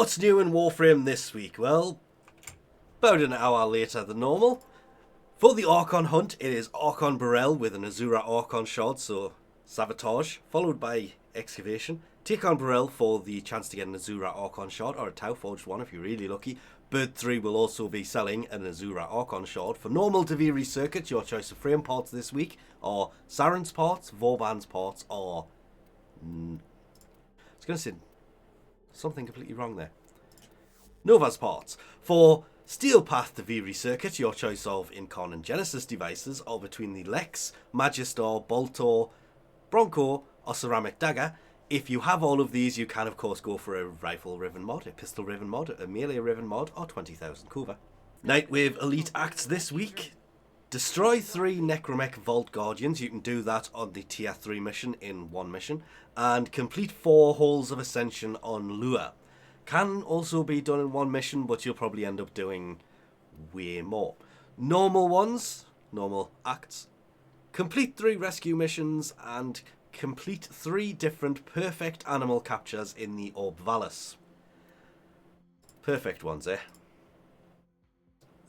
What's new in Warframe this week? Well, about an hour later than normal. For the Archon hunt, it is Archon Burrell with an Azura Archon shard, so Sabotage, followed by Excavation. Take on Burrell for the chance to get an Azura Archon shard, or a Tau Forged one if you're really lucky. Bird 3 will also be selling an Azura Archon shard. For normal Duviri circuit, your choice of frame parts this week are Saren's parts, Vorban's parts, or... I was going to say something completely wrong there. Nova's parts. For Steel Path Duviri circuit, your choice of Incarn and Genesis devices are between the Lex, Magister, Boltor, Bronco, or Ceramic Dagger. If you have all of these, you can of course go for a Rifle Riven mod, a Pistol Riven mod, a Melee Riven mod, or 20,000 Kuva. Nightwave Elite Acts this week. Destroy 3 Necromech Vault Guardians. You can do that on the Tier 3 mission in one mission. And complete 4 Halls of Ascension on Lure. Can also be done in one mission, but you'll probably end up doing way more. Normal ones, normal acts. Complete 3 rescue missions and complete 3 different perfect animal captures in the Orb Vallis. Perfect ones, eh?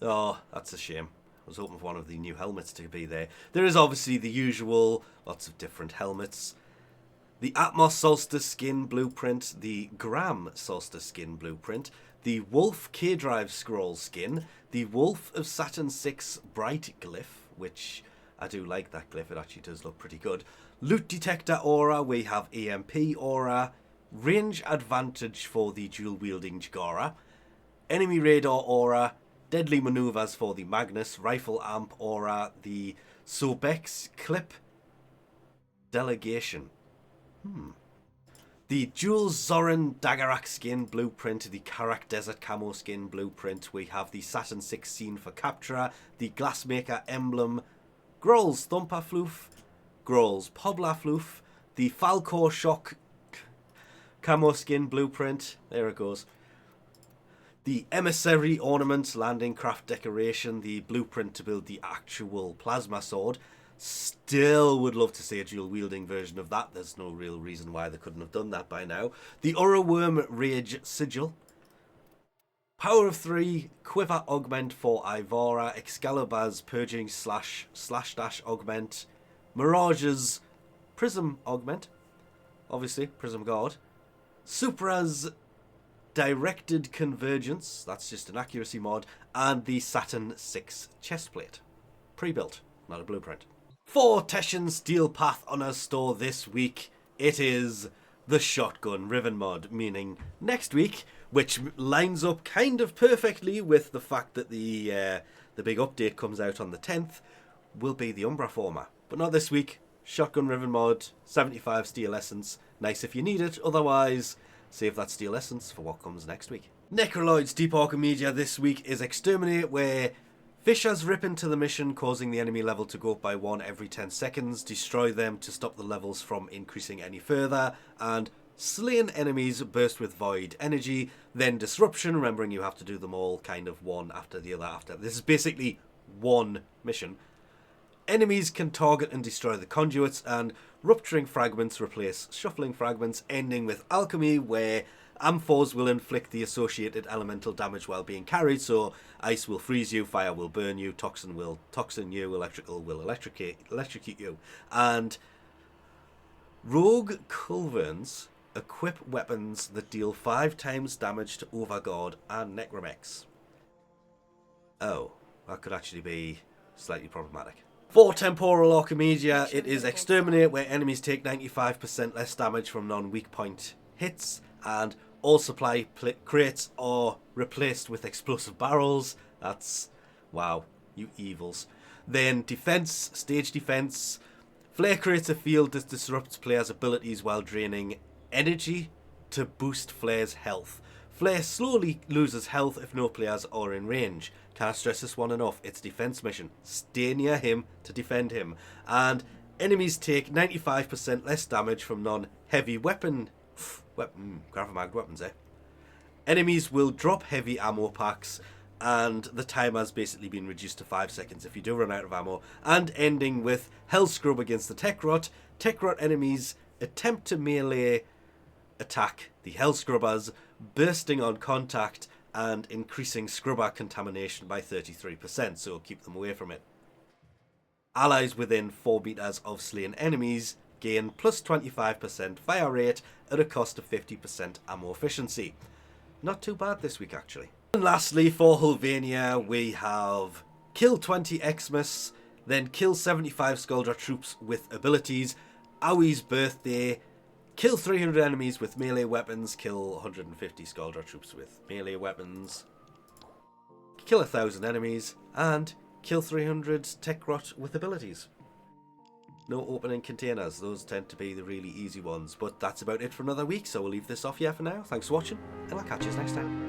Oh, that's a shame. I was hoping for one of the new helmets to be there. There is obviously the usual, lots of different helmets. The Atmos Solstice Skin Blueprint, the Gram Solstice Skin Blueprint, the Wolf K-Drive Scroll Skin, the Wolf of Saturn 6 Bright Glyph, which I do like that glyph, it actually does look pretty good. Loot Detector Aura, we have EMP Aura, Range Advantage for the Dual Wielding Jagara, Enemy Radar Aura, Deadly Maneuvers for the Magnus, Rifle Amp Aura, the Sobex Clip Delegation. The Jules Zorin Daggerak Skin Blueprint, the Karak Desert Camo Skin Blueprint, we have the Saturn 6 Scene for Capturer, the Glassmaker Emblem, Grohl's Thumper Floof, Grohl's Pobla Floof, the Falcor Shock Camo Skin Blueprint, there it goes. The Emissary Ornament Landing Craft Decoration, the blueprint to build the actual Plasma Sword. Still would love to see a dual-wielding version of that. There's no real reason why they couldn't have done that by now. The Uraworm Rage Sigil. Power of 3, Quiver Augment for Ivora, Excalibur's Purging Slash Dash Augment, Mirage's Prism Augment, obviously, Prism Guard, Supra's Directed Convergence, that's just an accuracy mod, and the Saturn 6 chestplate. Pre-built, not a blueprint. For Teshin Steel Path on our store this week, it is the Shotgun Riven mod, meaning next week, which lines up kind of perfectly with the fact that the big update comes out on the 10th, will be the Umbra Former. But not this week. Shotgun Riven mod, 75 Steel Essence. Nice if you need it, otherwise save that Steel Essence for what comes next week. Necraloid's Deep Archimedia this week is Exterminate, where Fishers rip into the mission, causing the enemy level to go up by 1 every 10 seconds, destroy them to stop the levels from increasing any further, and slain enemies burst with void energy, then disruption, remembering you have to do them all kind of one after the other after. This is basically one mission. Enemies can target and destroy the conduits, and rupturing fragments replace shuffling fragments, ending with alchemy, where amphors will inflict the associated elemental damage while being carried, so ice will freeze you, fire will burn you, toxin will toxin you, electrical will electrocute you. And rogue culverns equip weapons that deal 5 times damage to Overguard and Necromechs. Oh, that could actually be slightly problematic. For Temporal Archimedia, it is Exterminate, where enemies take 95% less damage from non-weak point hits, and all supply crates are replaced with explosive barrels. That's... wow, you evils. Then defense, stage defense. Flare creates a field that disrupts players' abilities while draining energy to boost Flare's health. Flare slowly loses health if no players are in range. Can't stress this one enough. It's defense mission. Stay near him to defend him. And enemies take 95% less damage from non-heavy weapon Grav-Mag weapons, eh? Enemies will drop heavy ammo packs, and the timer has basically been reduced to 5 seconds if you do run out of ammo. And ending with Hell Scrub against the Tech Rot. Tech Rot enemies attempt to melee attack the Hell Scrubbers, bursting on contact, and increasing scrubber contamination by 33%, so keep them away from it. Allies within 4 meters of slain enemies gain plus 25% fire rate at a cost of 50% ammo efficiency. Not too bad this week, actually. And lastly, for Hulvania, we have kill 20 Xmas, then kill 75 Skuldra troops with abilities, Owie's birthday, kill 300 enemies with melee weapons, kill 150 Skuldra troops with melee weapons, kill 1,000 enemies, and kill 300 tech rot with abilities. No opening containers, those tend to be the really easy ones, but that's about it for another week, so we'll leave this off here for now. Thanks for watching, and I'll catch you next time.